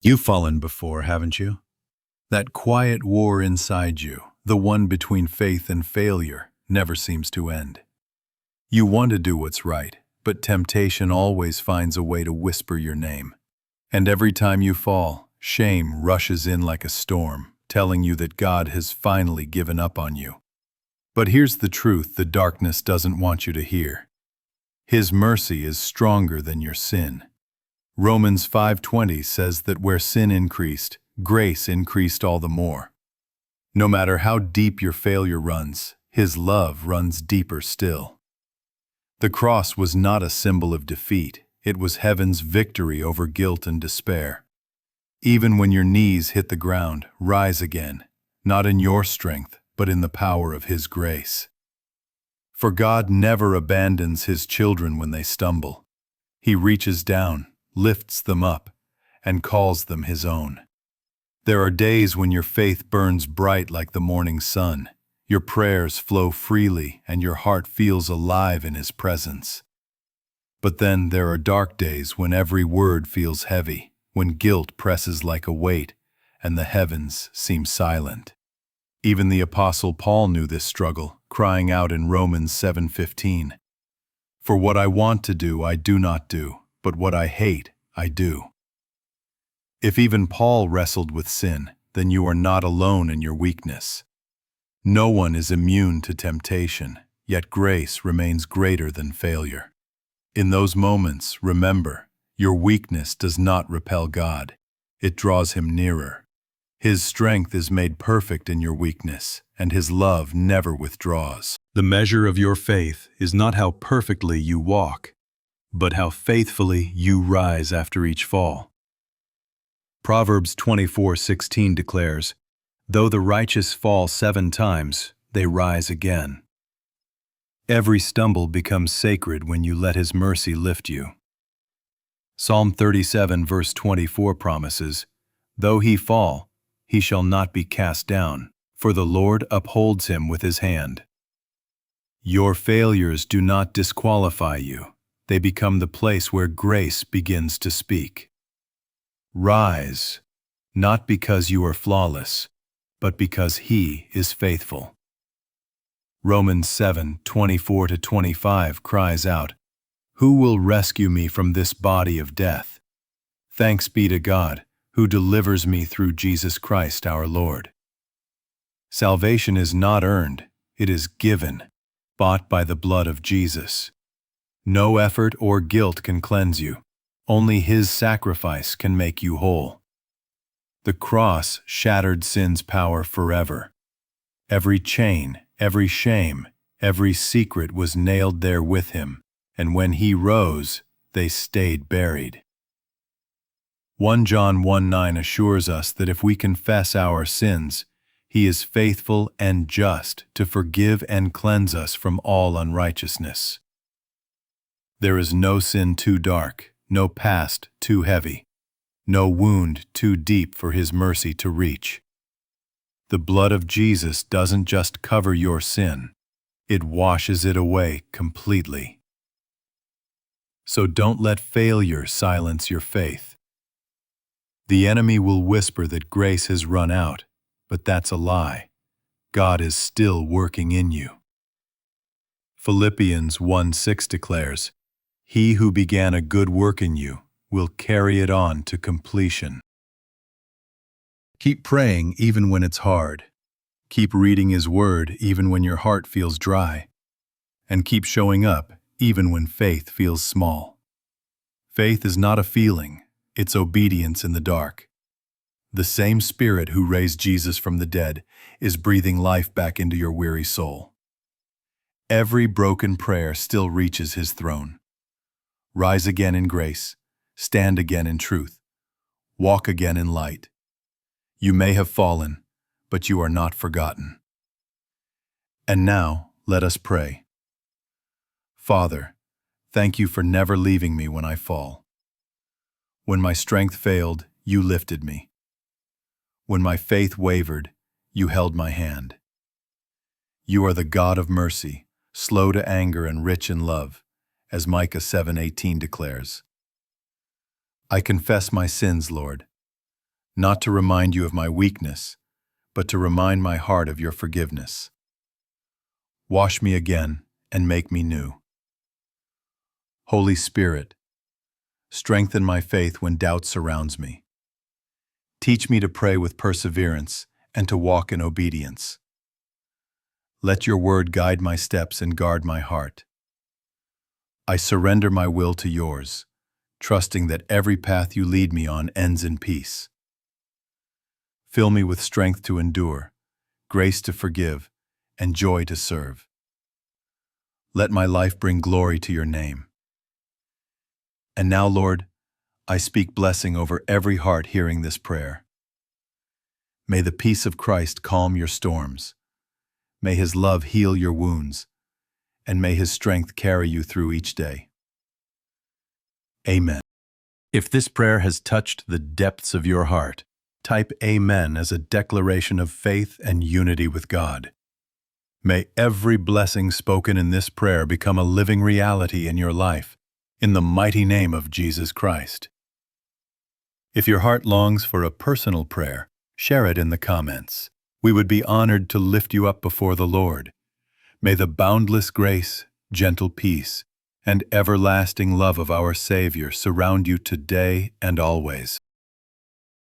You've fallen before, haven't you? That quiet war inside you, the one between faith and failure, never seems to end. You want to do what's right, but temptation always finds a way to whisper your name. And every time you fall, shame rushes in like a storm, telling you that God has finally given up on you. But here's the truth the darkness doesn't want you to hear. His mercy is stronger than your sin. Romans 5:20 says that where sin increased, grace increased all the more. No matter how deep your failure runs, His love runs deeper still. The cross was not a symbol of defeat, it was heaven's victory over guilt and despair. Even when your knees hit the ground, rise again, not in your strength, but in the power of His grace. For God never abandons His children when they stumble. He reaches down, lifts them up, and calls them His own. There are days when your faith burns bright like the morning sun, your prayers flow freely, and your heart feels alive in His presence. But then there are dark days when every word feels heavy, when guilt presses like a weight, and the heavens seem silent. Even the Apostle Paul knew this struggle, crying out in Romans 7:15, "For what I want to do I do not do, but what I hate I do." If even Paul wrestled with sin, then you are not alone in your weakness. No one is immune to temptation, yet grace remains greater than failure. In those moments, remember, your weakness does not repel God. It draws Him nearer. His strength is made perfect in your weakness, and His love never withdraws. The measure of your faith is not how perfectly you walk, but how faithfully you rise after each fall. Proverbs 24:16 declares, "Though the righteous fall 7 times, they rise again." Every stumble becomes sacred when you let His mercy lift you. Psalm 37 verse 24 promises, "Though he fall, he shall not be cast down, for the Lord upholds him with His hand." Your failures do not disqualify you. They become the place where grace begins to speak. Rise, not because you are flawless, but because He is faithful. Romans 7:24-25 cries out, "Who will rescue me from this body of death? Thanks be to God, who delivers me through Jesus Christ our Lord." Salvation is not earned, it is given, bought by the blood of Jesus. No effort or guilt can cleanse you. Only His sacrifice can make you whole. The cross shattered sin's power forever. Every chain, every shame, every secret was nailed there with Him, and when He rose, they stayed buried. 1 John 1:9 assures us that if we confess our sins, He is faithful and just to forgive and cleanse us from all unrighteousness. There is no sin too dark, no past too heavy, no wound too deep for His mercy to reach. The blood of Jesus doesn't just cover your sin, it washes it away completely. So don't let failure silence your faith. The enemy will whisper that grace has run out, but that's a lie. God is still working in you. Philippians 1:6 declares, "He who began a good work in you will carry it on to completion." Keep praying even when it's hard. Keep reading His Word even when your heart feels dry. And keep showing up even when faith feels small. Faith is not a feeling, it's obedience in the dark. The same Spirit who raised Jesus from the dead is breathing life back into your weary soul. Every broken prayer still reaches His throne. Rise again in grace, stand again in truth, walk again in light. You may have fallen, but you are not forgotten. And now, let us pray. Father, thank You for never leaving me when I fall. When my strength failed, You lifted me. When my faith wavered, You held my hand. You are the God of mercy, slow to anger and rich in love, as Micah 7:18 declares. I confess my sins, Lord. not to remind you of my weakness, but to remind my heart of your forgiveness. Wash me again and make me new. Holy Spirit, strengthen my faith when doubt surrounds me. Teach me to pray with perseverance and to walk in obedience. Let your word guide my steps and guard my heart. I surrender my will to yours, trusting that every path you lead me on ends in peace. Fill me with strength to endure, grace to forgive, and joy to serve. Let my life bring glory to your name. And now, Lord, I speak blessing over every heart hearing this prayer. May the peace of Christ calm your storms. May his love heal your wounds, and may his strength carry you through each day. Amen. If this prayer has touched the depths of your heart, type Amen as a declaration of faith and unity with God. May every blessing spoken in this prayer become a living reality in your life, in the mighty name of Jesus Christ. If your heart longs for a personal prayer, share it in the comments. We would be honored to lift you up before the Lord. May the boundless grace, gentle peace, and everlasting love of our Savior surround you today and always.